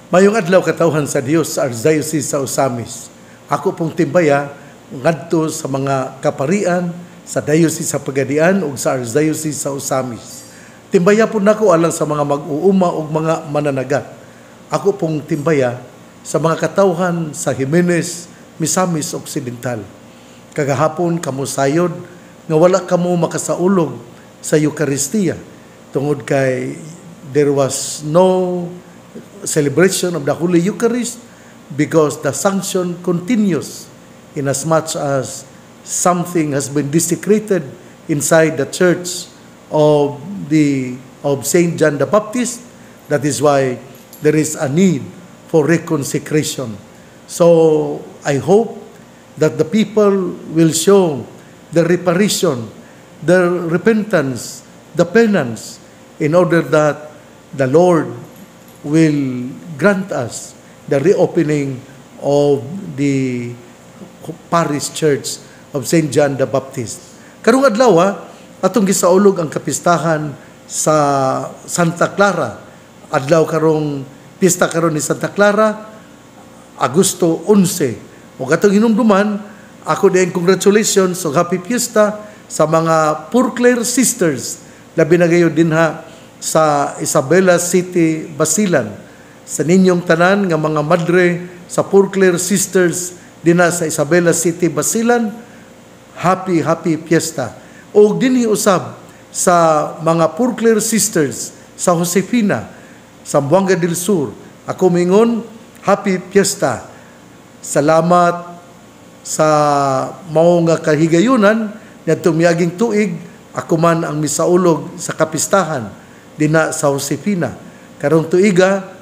Mayong adlaw katawhan sa Dios sa Archdiocese sa Osamis. Ako pong timbaya ngadto sa mga kaparian sa Diocese sa Pagadian ug sa Archdiocese sa Osamis. Timbaya po nako alang sa mga mag-uuma ug mga mananagat. Ako pong timbaya sa mga katawhan sa Jimenez, Misamis Occidental. Kagahapon kamo sayod nga wala kamo makasaulog sa Eucharistia tungod kay there was no celebration of the Holy Eucharist because the sanction continues in as much as something has been desecrated inside the church of Saint John the Baptist. That is why there is a need for reconsecration. So I hope that the people will show the reparation, the repentance, the penance, in order that the Lord will grant us the reopening of the parish church of St. John the Baptist. Karong adlaw, atong gisaulog ang kapistahan sa Santa Clara. Adlaw karong pista karon ni Santa Clara, Agosto 11. Ug atong hinumduman, ako din congratulations so happy fiesta sa mga Poor Clare Sisters labi na gayon dinha sa Isabela City, Basilan. Sa ninyong tanan nga mga madre sa Poor Clare Sisters dinha sa Isabela City, Basilan, happy fiesta. O dinhi usab sa mga Poor Clare Sisters sa Josefina, sa Buanga del Sur, ako mingon, happy fiesta. Salamat sa mao nga kahigayunan ngadto miaging tuig ako man ang misaulog sa kapistahan dina sa Josefina. Karong tuiga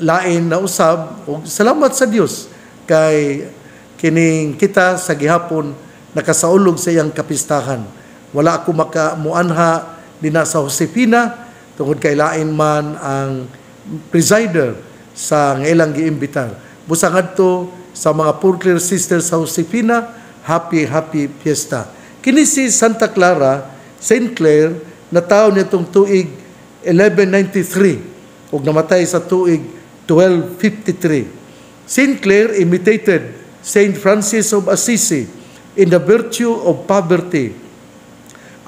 lain na usab ug salamat sa Dios kay kining kita sa gihapon nakasaulog sa iyang kapistahan. Wala ako makamuanha dina sa Josefina tungod kay lain man ang presider sa ilang giimbitar. Busa ngadto sa mga Poor Clare Sisters sa Josefina, happy fiesta. Kini si Santa Clara, St. Clare, na taon nitong tuig 1193 ug namatay sa tuig 1253. St. Clare imitated St. Francis of Assisi in the virtue of poverty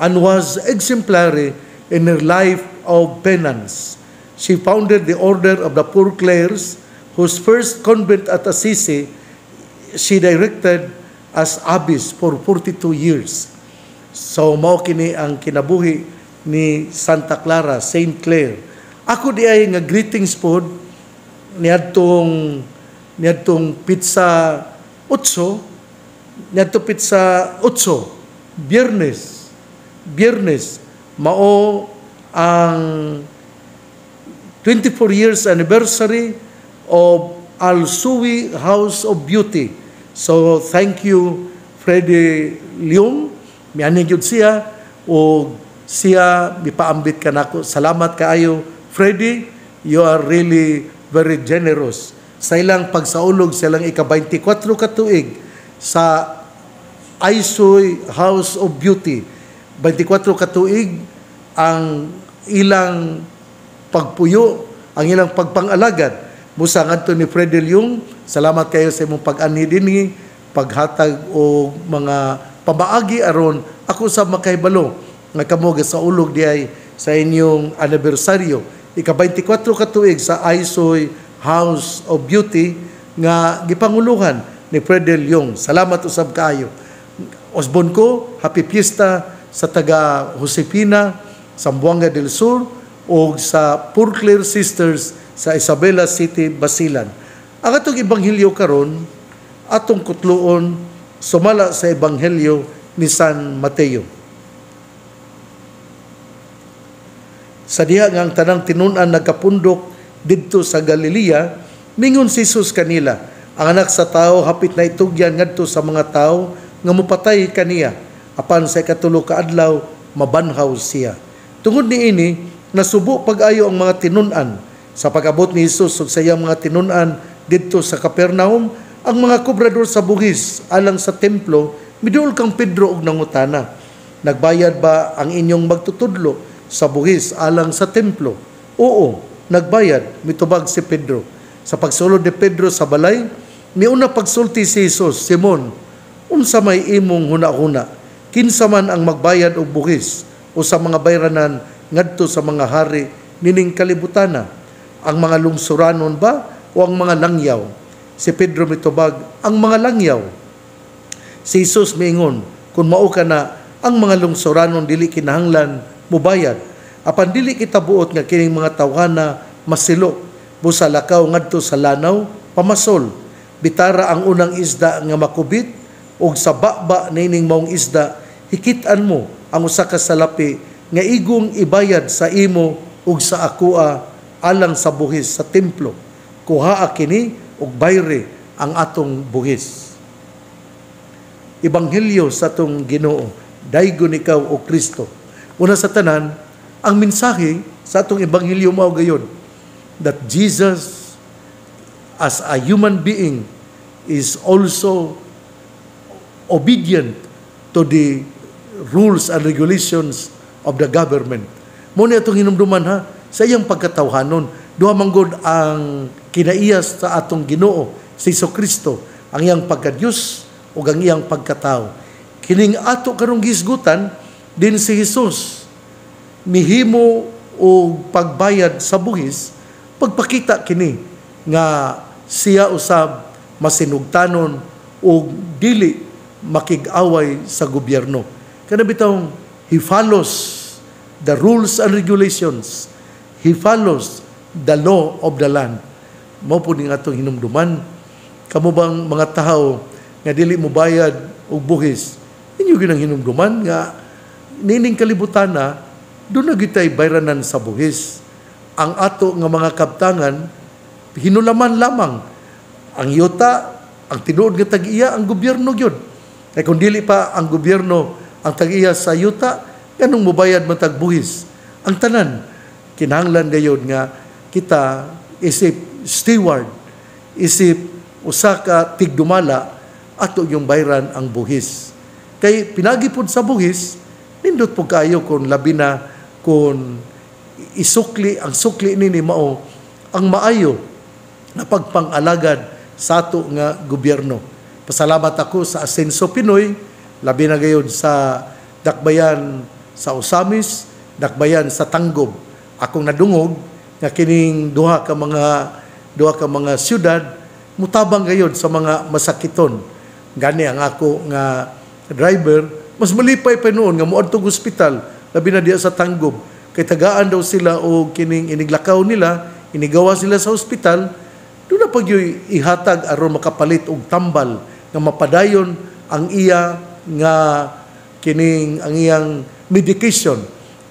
and was exemplary in her life of penance. She founded the Order of the Poor Clares, whose first convent at Assisi she directed as abbess for 42 years. So mao kini ang kinabuhi ni Santa Clara, St. Clare. Ako di ay nga greetings pod niadtong pizza 8, niadto pizza 8, Biyernes mao ang 24 years anniversary of Al Suwi House of Beauty. So thank you Freddy Leong, miani gyud siya o siya mipaambit ka nako. Salamat kaayo Freddy, you are really very generous. Sa ilang pagsaulog sa ilang ika-24 katuig sa Aisoy House of Beauty. 24 katuig ang ilang pagpuyo, ang ilang pagpangalagad. Busa ngadto ni Freddy Leong, salamat kayo sa imong pag-anhi dinhi, paghatag o mga pamaagi aron ako sa makahibalo nga kamo gisaulog diay sa inyong anibersaryo ika-24 katuig sa Aisoy House of Beauty nga gipanguluhan ni Freddy Leong. Salamat usab kaayo. Osbon ko, happy fiesta sa taga Josefina, sa Buanga del Sur o sa Poor Clare Sisters sa Isabela City, Basilan. Ang atong ebanghelyo karon atong kutluon sumala sa ebanghelyo ni San Mateo. Sa diha nga ang tanang tinunan nagkapundok didto sa Galilea, mingon si Jesus kanila, ang anak sa tao hapit na itugyan ngadto sa mga tao nga mopatay kaniya, apan sa ikatulo ka adlaw mabanhaw siya. Tungod niini nasubo pag-ayo ang mga tinunan sa pag-abot ni Jesus ug sa iyang mga tinunan didto sa Capernaum. Ang mga kobrador sa buhis alang sa templo miduol kang Pedro og nangutana, nagbayad ba ang inyong magtutudlo sa buhis alang sa templo? Oo, nagbayad, mitubag si Pedro. Sa pagsulod ni Pedro sa balay, miuna pagsulti si Jesus, Simon, unsa may imong huna-huna, kinsa man ang magbayad og buhis o sa mga bayranan ngadto sa mga hari nining kalibutana, ang mga lungsuranon ba o ang mga langyaw? Si Pedro mitubag, ang mga langyaw. Si Jesus miingon, kung mao ka na, ang mga lungsuranon dili kinahanglan mubayad, apan dili kita buot nga kining mga tawhana masilo, busa lakaw ngadto sa lanaw, pamasol, bitara ang unang isda nga makubit, og sa baba nining maong isda, hikitan mo ang usa ka salapi nga igong ibayad sa imo ug sa akoa alang sa buhis sa templo. Kuhaa kini ug bayre ang atong buhis. Ebanghelyo sa atong Ginoo, daygon ikaw o Kristo. Una sa tanan, ang mensahe sa atong ebanghelyo mao gayon that Jesus as a human being is also obedient to the rules and regulations of the government. Muna itong hinumduman ha, sa iyang pagkatawhanon, duha manggod ang kinaiyas sa atong Ginoo, si Kristo, ang iyang pagka-Diyos o ang iyang pagkatao. Kining ato karong gisgutan, din si Jesus, mihimo o pagbayad sa buhis, pagpakita kini nga siya usab masinugtanon o dili makig-away sa gobyerno. Kana bitong he follows the rules and regulations. He follows the law of the land. Mao po ning atong hinumduman. Kamo bang mga tao nga dili mo bayad og buhis, inyo ginang hinumduman nga nining kalibutan na doon na gitay bayranan sa buhis. Ang ato nga mga kabtangan, hinulaman lamang. Ang yuta, ang tinuod nga tag-iya, ang gobyerno gyud. Kaya kung dili pa ang gobyerno ang tag-iya sa yuta, ganong mubayad man tagbuhis. Ang tanan, kinahanglan gayud nga kita isip steward, isip usa ka tigdumala ato yung bayran ang buhis. Kay pinagipod sa buhis, nindot po kayo kung labi na kung isukli, ang sukli nini mao ang maayo na pagpangalagad sa ato nga gobyerno. Pasalamat ako sa Asenso Pinoy, labi na gayon sa dakbayan sa Osamis, dakbayan sa Tanggob. Akong nadungog nga kining duha ka mga syudad mutabang gayon sa mga masakiton. Gani ang ako nga driver, mas malipay pa noon nga moadtong ospital, labi na diya sa Tanggob. Kay tagaan daw sila o kining iniglakaw nila, inigawa sila sa ospital, doon na pag ihatag aron makapalit og tambal nga mapadayon ang iya nga kining ang iyang medication.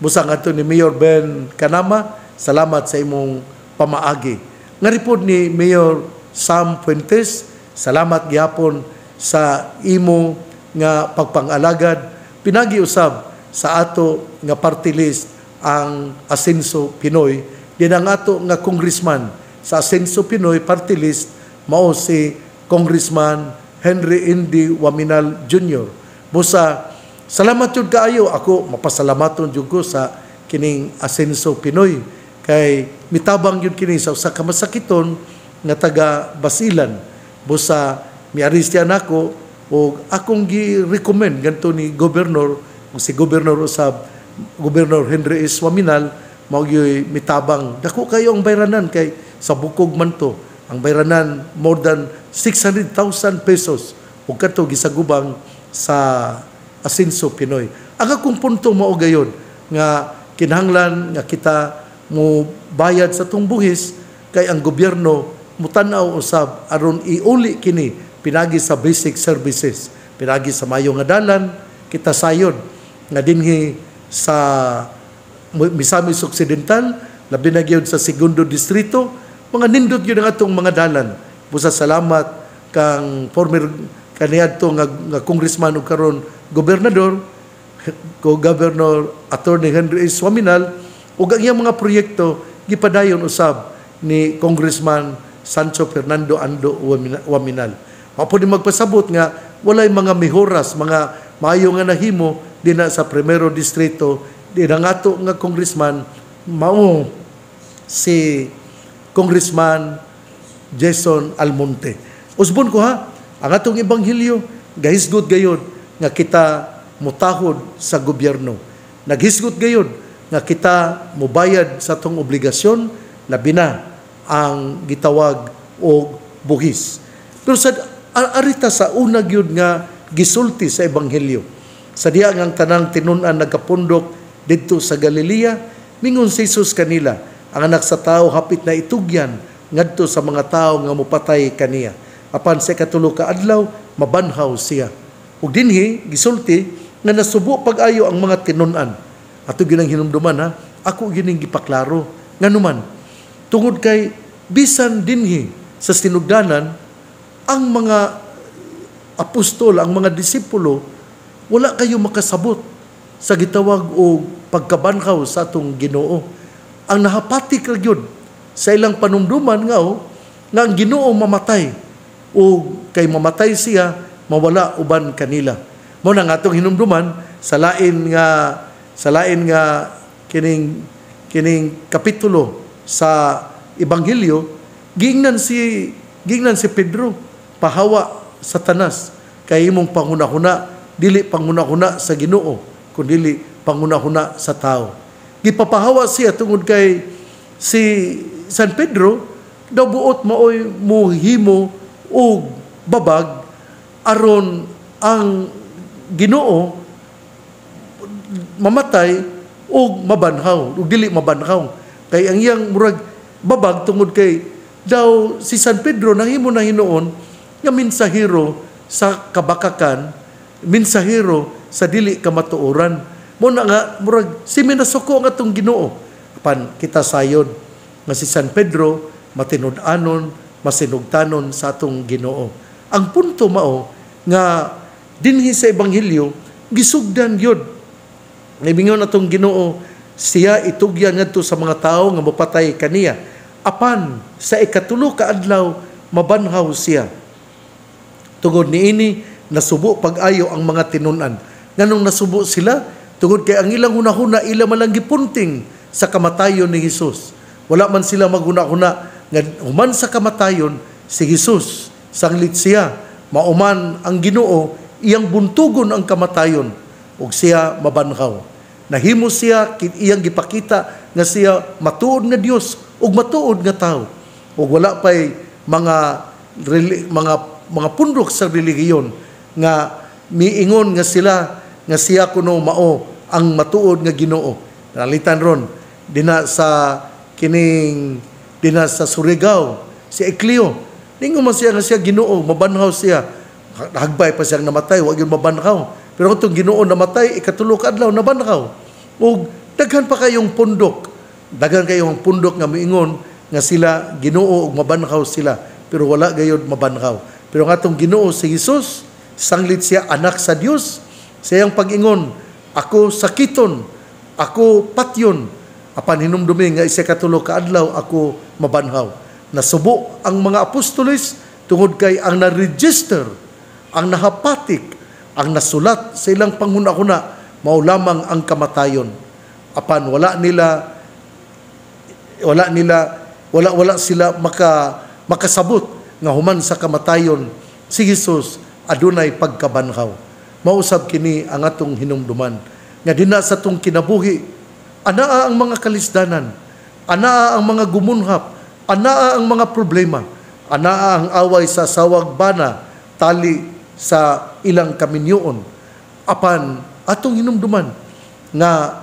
Busa ngadto ni Mayor Ben Kanama, salamat sa imong pamaagi. Nga report ni Mayor Sam Fuentes, salamat gyapon sa imo nga pagpangalagad. Pinagi-usab sa ato nga party list ang Asenso Pinoy. Din ang ato nga congressman sa Asenso Pinoy party list mao si Congressman Henry Indy Waminal Jr. Busa, salamat yun kaayo. Ako, mapasalamaton yun ko sa kining Asenso Pinoy. Kay mitabang yun kini sa usa ka masakiton nga taga Basilan. Busa, miaristyan ako o akong gi-recommend ganito ni Governor, si Governor usab, Governor Henry S. Waminal, mao gyud mitabang. Dako kayo ang bayranan kay sa bukog man to. Ang bayranan more than 600,000 pesos ug kadto gisagubang sa Asenso Pinoy. Ang akong punto mao gayon nga kinahanglan nga kita mo bayad sa tong buhis kay ang gobyerno mutanaw usab aron iuli kini pinagi sa basic services, pinagi sa mayo nga dalan, kita sayod nga dinhi sa Misamis Occidental, labi na gyud sa segundo distrito, mga nindot gyud ang atong mga dalan. Busa salamat kang former kaniadto nga congressman ug karon gobernador, ko Governor Attorney Henry S. Waminal, ug ang iyang mga proyekto gipadayon usab ni Congressman Sancho Fernando Ando Waminal. Mapo ni magpasabot nga walay mga mejoras, mga maayo nga nahimo dinha sa primero distrito, din ang ato nga congressman mao si Congressman Jason Almonte. Usbon ko ha, ang atong ebanghelyo gahisgot gayud nga kita mutahod sa gobyerno. Naghisgot gayud nga kita mubayad sa atong obligasyon, labi na ang gitawag og buhis. Pero sa arita sa una gyud nga gisulti sa ebanghelyo, sa diya ang tanang tinun-an nagkapundok didto sa Galilea, mingon si Jesus kanila, ang anak sa tao hapit na itugyan ngadto sa mga tao nga mupatay kaniya. Apan sa ikatulo ka adlaw mabanhaw siya. Ug dinhi gisulti nga nasubo pag-ayo ang mga tinun-an. Ato ginang hinumduman ha, ako gining gipaklaro nganuman tungod kay bisan dinhi sa sinugdanan ang mga apostol, ang mga disipulo, wala kayo makasabot sa gitawag o pagkabanhaw sa atong Ginoo. Ang nahapatik ra gyud sa ilang panumduman nga ang Ginoo mamatay o kay mamatay siya mawala uban kanila. Mao nang atong hinumduman sa lain nga kining kapitulo sa ebanghelyo, gingnan si Pedro pahawa Satanas kay imong panghuna-huna dili panghuna-huna sa Ginoo kundi panghuna-huna sa tao. Gipapahawa siya tungod kay si San Pedro daw buot maoy muhimo og babag aron ang Ginoo mamatay o mabanhaw, o dili mabanhaw. Kay ang iyang murag babag tungod kay daw si San Pedro nahimo na hinuon nga mensahero sa kabakakan, mensahero sa dili kamatuoran. Mo na nga murag si minasuko nga tong Ginoo. Apan kita sayod nga si San Pedro matinud-anon, masinugtanon sa atong Ginoo. Ang punto mao nga dinhi sa ebanghelyo gisugdan gyud. Ibingon atong Ginoo siya itugyan ngadto sa mga tawo nga mapatay kaniya. Apan sa ikatulo ka adlaw mabanhaw siya. Tungod niini nasubo pag-ayo ang mga tinun-an. Nganong nasubo sila? Tungod kay ang ilang hunahuna ila malang gipunting sa kamatayon ni Hesus. Wala man sila maghuna-huna nga human sa kamatayon si Hesus sanglit siya mauman ang Ginoo iyang buntugon ang kamatayon ug siya mabanhaw. Nahimo siya iyang gipakita nga siya matuod nga Dios ug matuod nga tao. Ug wala pay mga pundok sa relihiyon nga miingon nga siya kuno mao ang matuod nga Ginoo. Nalitan ron dina sa Surigao si Ekleo. Ningon man siya nga siya Ginoo, mabanhaw siya. Hagbay pa siyang namatay, wag yung mabanhaw. Pero itong Ginoo namatay, ikatulo ka adlaw nabanhaw. O daghan pa kayong pundok. Daghan kayong pundok nga miingon nga sila Ginoo ug mabanhaw sila. Pero wala gayud mabanhaw. Pero nga itong Ginoo si Jesus, sanglit siya anak sa Dios. Siyang pag-ingon, ako sakiton, ako patyon. Apan hinumdumi nga ikatulo ka adlaw ako mabanhaw. Nasubo ang mga apostoles tungod kay ang na-register, ang nahapatik, ang nasulat sa ilang panghuna-huna, mao lamang ang kamatayon. Apan wala sila makasabot nga human sa kamatayon si Jesus adunay pagkabanhaw. Mausab kini ang atong hinumduman nga dina sa tong kinabuhi anaa ang mga kalisdanan, anaa ang mga gumunhap, anaa ang mga problema, anaa ang away sa sawag bana, tali sa ilang kaminyoon. Apan atong hinumduman nga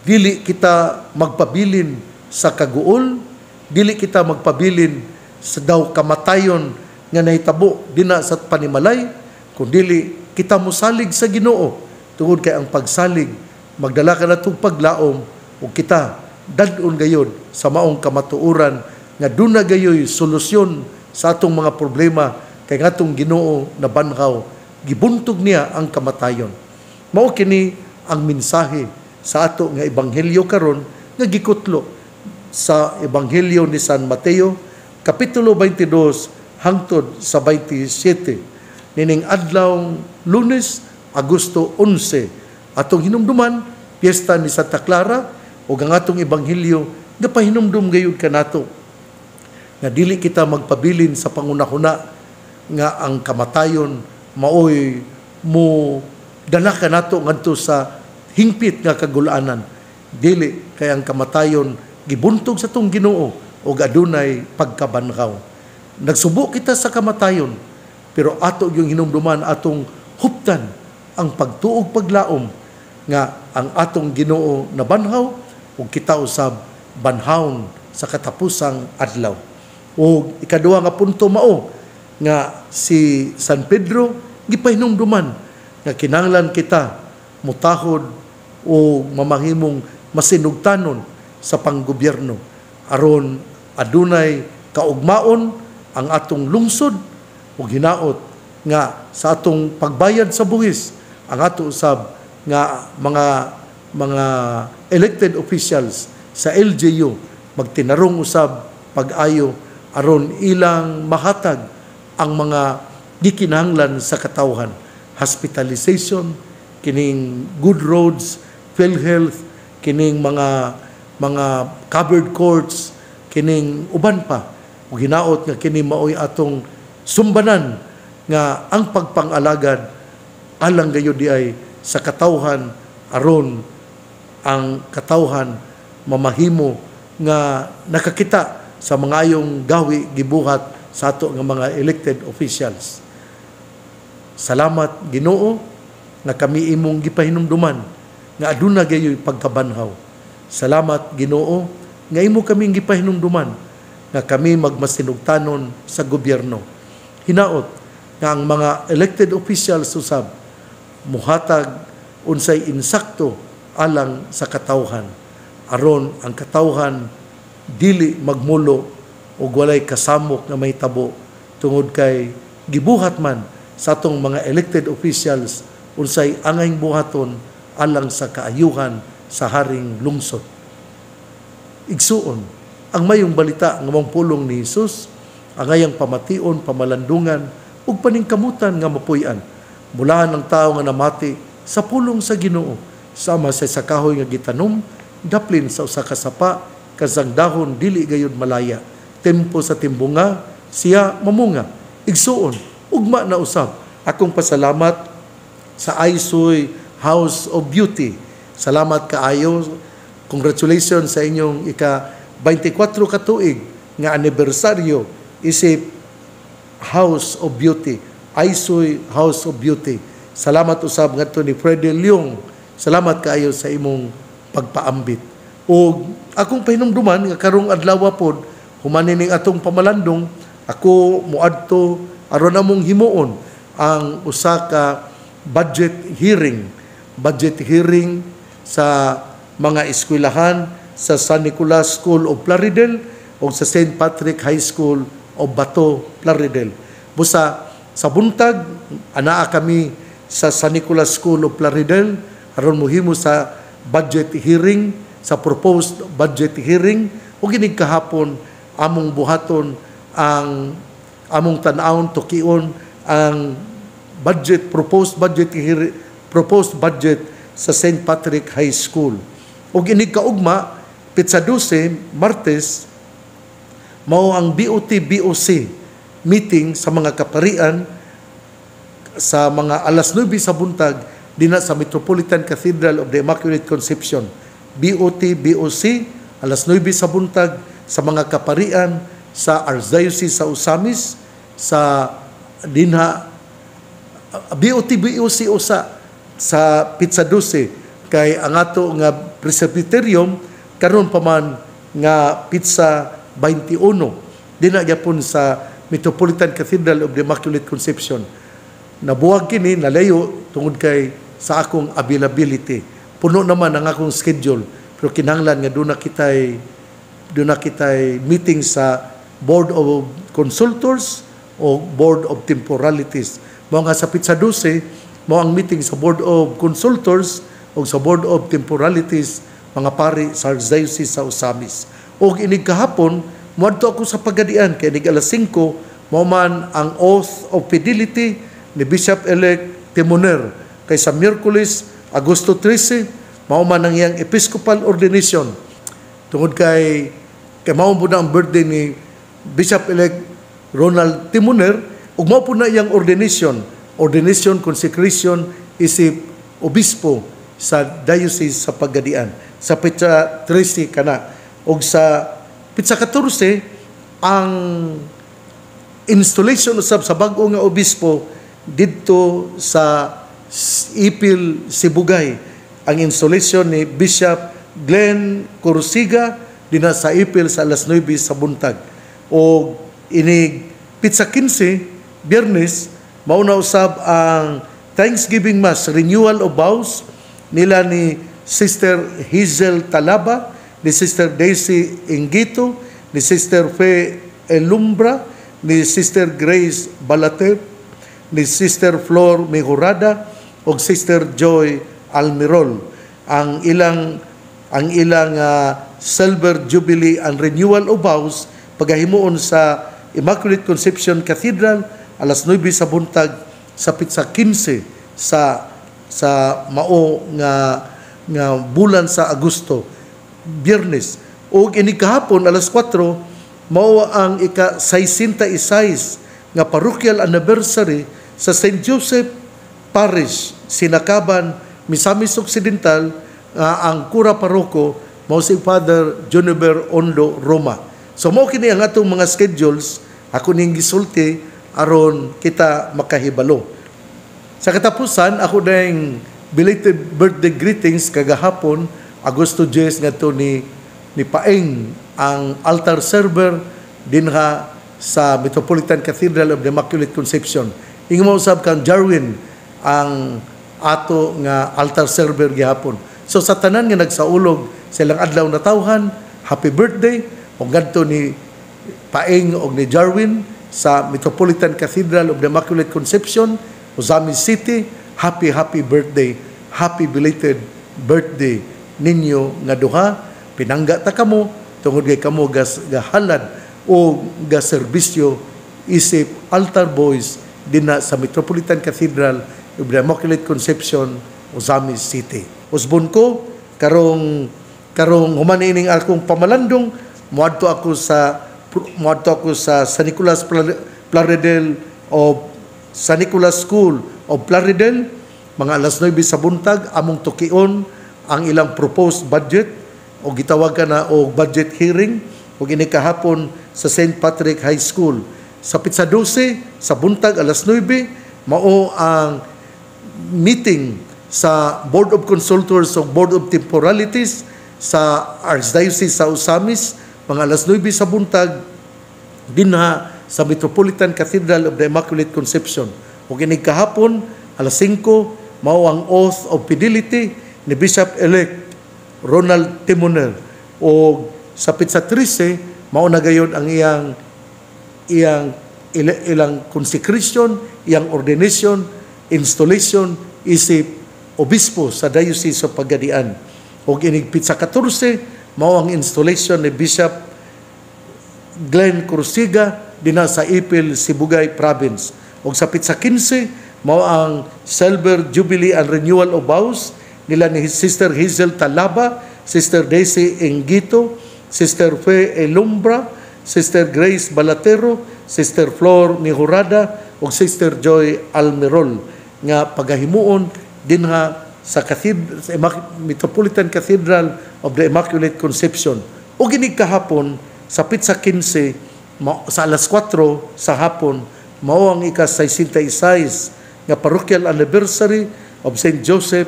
dili kita magpabilin sa kaguol, dili kita magpabilin sa daw kamatayon nga nahitabo dina sa panimalay, kundi kita mosalig sa Ginoo. Tungod kay ang pagsalig magdala ka natong paglaom ug kita dad-on gayod sa maong kamatuoran nga duna gayoy solusyon sa atong mga problema kay ngatong Ginoo na banhaw gibuntog niya ang kamatayon. Mao kini ang mensahe sa ato nga ebanghelyo karon nga gikutlo sa ebanghelyo ni San Mateo kapitulo 22 hangtod sa 27. Nining adlaw Lunes, Agosto 11 atong hinumduman piyesta ni Santa Clara ug ang atong ebanghelyo nga pahinumdum gayud kanato nga dili kita magpabilin sa pangunahuna nga ang kamatayon maoy mo dala ka nato ngadto sa hingpit nga kagulanan. Dili kay ang kamatayon gibuntog sa tong Ginoo o adunay pagkabanhaw. Nagsubo kita sa kamatayon, pero ato yung hinumduman atong huptan ang pagtuog paglaom nga ang atong Ginoo na banhaw ug kita usab banhawon sa katapusang adlaw. O ikaduha nga punto mao nga si San Pedro gipahinumduman nga kinahanglan kita mutahod o mamahimong masinugtanon sa panggobyerno aron adunay kaugmaon ang atong lungsod ug hinaot nga sa atong pagbayad sa buhis ang ato usab nga mga elected officials sa LGU magtinarong usab pag-ayo aron ilang mahatag ang mga gikinahanglan sa katawhan, hospitalization, kining good roads, PhilHealth, kining mga covered courts, kining uban pa. Ug hinaot nga kini maoy atong sumbanan nga ang pagpangalagad alang gayud di ay sa katawhan aron ang katawhan mamahimo nga nakakita sa mga ayong gawi gibuhat sa ato nga mga elected officials. Salamat Ginoo nga kami imong gipahinumduman nga aduna gayoy pagkabanhaw. Salamat Ginoo nga imo kaming gipahinumduman nga kami magmasinugtanon sa gobyerno. Hinaot nga ang mga elected officials usab muhatag unsay insakto alang sa katawhan aron ang katawhan dili magmulo o walay kasamok na may tabo tungod kay gibuhat man sa atong mga elected officials unsay angayng buhaton alang sa kaayuhan sa haring lungsod. Igsuon, ang mayong balita nga mangpulong ni Hesus, ang ayang pamation, pamalandungan, ug paningkamutan nga mapuy-an. Mulahan ng tao nga namati sa pulong sa Ginoo, sama sa kahoy nga gitanom, daplin sa usa ka sapa, kasang dahon dili gayud malaya. Tempo sa timbunga, siya mamunga. Igsuon, ugma na usab. Akong pasalamat sa Aisoy House of Beauty. Salamat kaayo. Congratulations sa inyong ika-24 katuig nga anibersaryo isip House of Beauty. Aisoy House of Beauty. Salamat usab ngadto ni Freddy Leong. Salamat kaayo sa imong pagpaambit. O akong pahinumduman nga karong adlaw pod humanin ning atong pamalandong ako muadto aron among himuon ang usa ka budget hearing sa mga eskwelahan sa San Nicolas School of Plaridel o sa St. Patrick High School of Bato, Plaridel. Busa sa buntag anaa kami sa San Nicolas School of Plaridel aron mohimo sa budget hearing, sa proposed budget hearing ug inig kahapon among buhaton ang among tan-awon tukion ang proposed budget sa St. Patrick High School. Ug inig kaugma pitsa 12 Martes mao ang BOT-BOC meeting sa mga kaparian sa mga alas 9 sa buntag dinha sa Metropolitan Cathedral of the Immaculate Conception. BOT-BOC alas 9 sa buntag sa mga kaparian sa Archdiocese sa Osamis sa dinha BOT-BOC usa sa Pitsa 12 kay ang ato nga Presbyterium karon pa man nga Pitsa 21 dinha gyapon sa Metropolitan Cathedral of the Immaculate Conception. Nabuwag kini nalayo tungod kay sa akong availability. Puno naman ang akong schedule pero kinahanglan nga doon na kitay meeting sa Board of Consultors o Board of Temporalities. Mao nga sa Pitsa 12 mao ang meeting sa Board of Consultors o sa Board of Temporalities mga pari sa Archdiocese sa Osamis. O inig kahapon muadto ako sa pagadian kay inig alas 5 mao man ang oath of fidelity ni Bishop-elect Timoner kay sa Miyerkules Agosto 13 mao man ang iyang episcopal ordination tungod kay mao po na ang birthday ni Bishop-elect Ronald Timoner, ug mao po na iyang ordination, consecration isip obispo sa diocese sa Pagadian. Sa Pitsa 13 kana. Og sa Pitsa 14, ang installation usab sa bag-o nga obispo didto sa Ipil, Sibugay. Ang installation ni Bishop Glenn Corsiga dina sa Ipil sa alas 9 sa buntag. O inig Pitsa 15, Biyernes, mauna usab ang Thanksgiving Mass, renewal of vows nila ni Sister Hazel Talaba, ni Sister Daisy Ingito, ni Sister Fe Elumbra, ni Sister Grace Balater, ni Sister Flor Mejorada, o Sister Joy Almirol. Ang ilang Silver Jubilee and Renewal of Vows pagahimuon sa Immaculate Conception Cathedral alas 9 sa buntag sa Pitsa 15 sa mao nga bulan sa Agosto, Biyernes. O ini kahapon alas 4 mao ang ika-66 nga parochial anniversary sa St. Joseph Parish, Sinakaban, Misamis Occidental, ang kura paroko mao si Father Juniper Ondo Roma. So mao kini ang atong mga schedules, ako ning gisulti aron kita makahibalo. Sa katapusan, ako dayang belated birthday greetings kagahapon, Agosto 10 ngadto ni Paeng, ang altar server dinha sa Metropolitan Cathedral of the Immaculate Conception. Ingon mo usab kang Jarwin ang ato nga altar server gihapon. So sa tanan nga nagsaulog sa ilang adlaw na tawhan, happy birthday og ngadto ni Paeng og ni Jarwin sa Metropolitan Cathedral of the Immaculate Conception, Ozamis City. Happy birthday, happy belated birthday ninyo nga duha. Pinangga ta kamo tungod kay kamo gahalad o gaserbisyo isip altar boys dinha sa Metropolitan Cathedral of the Immaculate Conception, Ozamis City. Usbon ko karong humanining akong pamalandong muadto ako sa San Nicolas Plaridel o San Nicolas School of Plaridel. Mga alas 9 sa buntag among tukion ang ilang proposed budget o gitawag ka na o budget hearing o ginikahapon sa St. Patrick High School. Sa Pitsa 12 sa buntag alas 9 mao ang meeting sa Board of Consultors o Board of Temporalities sa Archdiocese sa Osamis. Mga alas 9 sa buntag dinha sa Metropolitan Cathedral of the Immaculate Conception. O kinig kahapon alas 5 mao ang oath of fidelity ni Bishop-elect Ronald Timoner. O sa Pitsa 13 mao na gayud ang ilang consecration, iyang ordination, installation isip obispo sa Diocese of Pagadian. O kinig Pitsa 14 mao ang installation ni Bishop Glenn Corsiga dinha sa Ipil, Sibugay Province. O sa Pitsa 15 mao ang Silver Jubilee and Renewal of Vows nila ni Sister Hazel Talaba, Sister Daisy Ingito, Sister Fe Elumbra, Sister Grace Balatero, Sister Flor Mejorada ug Sister Joy Almirol nga pagahimuon dinha sa Metropolitan Cathedral of the Immaculate Conception. O ginig kahapon sa Pitsa 15 sa alas 4 sa hapon mao ang ika-66 nga parochial anniversary of St. Joseph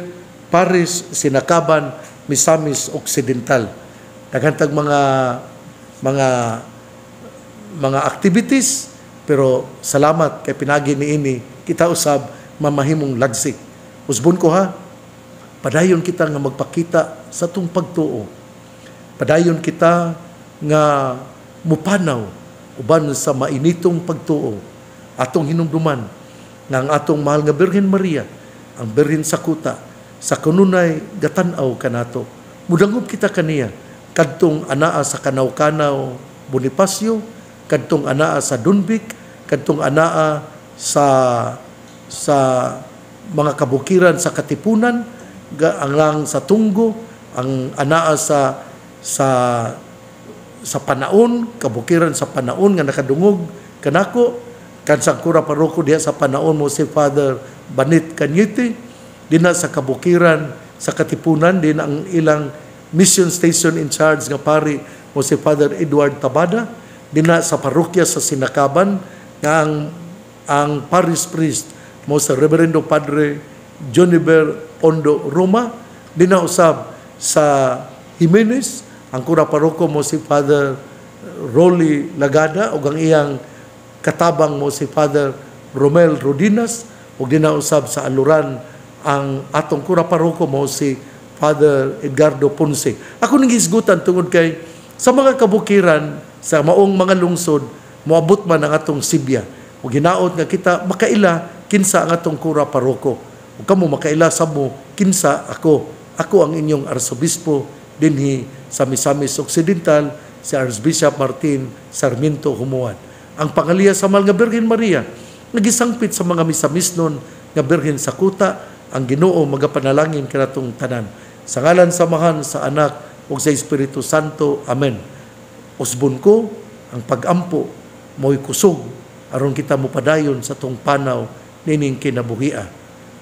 Parish, Sinakaban, Misamis Occidental. Daghantag mga activities, pero salamat kay pinagi niini kita usab mamahimong lagsik. Usbon ko ha, padayon kita nga magpakita sa atong pagtuo. Padayon kita nga mupanaw uban sa mainitong pagtuo. Atong hinumduman nga ang atong mahal nga Birhen Maria, ang Birhen sa Kuta, sa kanunay gatanaw kanato. Mudangob kita kaniya kadtong anaa sa Kanaw-Kanaw Bonifacio, kadtong anaa sa Dunbic, kadtong anaa sa mga kabukiran sa Katipunan, ang lang sa Tunggo, ang anaa sa sa panaon, kabukiran sa panaon nga nakadungog kanako, kansang kura paroko diha sa panaon mo si Father Banit Kanyiti, dina sa kabukiran sa Katipunan, din ang ilang mission station in charge nga pari mo si Father Edward Tabada, dina sa parokya sa Sinakaban nga ang parish priest mo sa Reverendo Padre Joniver Pondo Roma, dina usab sa Jimenez ang kura paroko mo si Father Rolly Lagada ug ang iyang katabang mo si Father Romel Rodinas, ug dinausab sa Aluran ang atong kura paroko mo si Father Edgardo Ponce. Ako nang gisgutan tungod kay sa mga kabukiran sa maong mga lungsod moabot man ang atong Sibya, ug hinaot nga kita makaila kinsa ang atong kura paroko, ug kamo makaila sa mo kinsa ako ang inyong arsobispo dinhi sa Misamis Occidental, si Archbishop Martin Sarmiento Humuan. Ang pangaliya sa mahal nga Birhen Maria, nagisangpit sa mga misamisnon nga Birhen sa kuta, ang Ginoo magapanalangin kanatong tanan. Sa ngalan samahan sa Anak ug sa Espiritu Santo. Amen. Usbon ko ang pag-ampo mo'y kusog aron kita mopadayon sa tong panaw nining kinabuhia.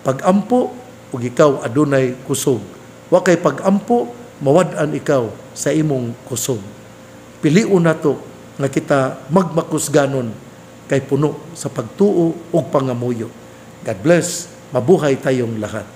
Pag-ampo ug ikaw adunay kusog. Wa kay pag-ampo mawad-an ikaw sa imong kusog. Piliun nato nga kita magmakusganon kay puno sa pagtuo ug pangamuyo. God bless. Mabuhay tayong lahat.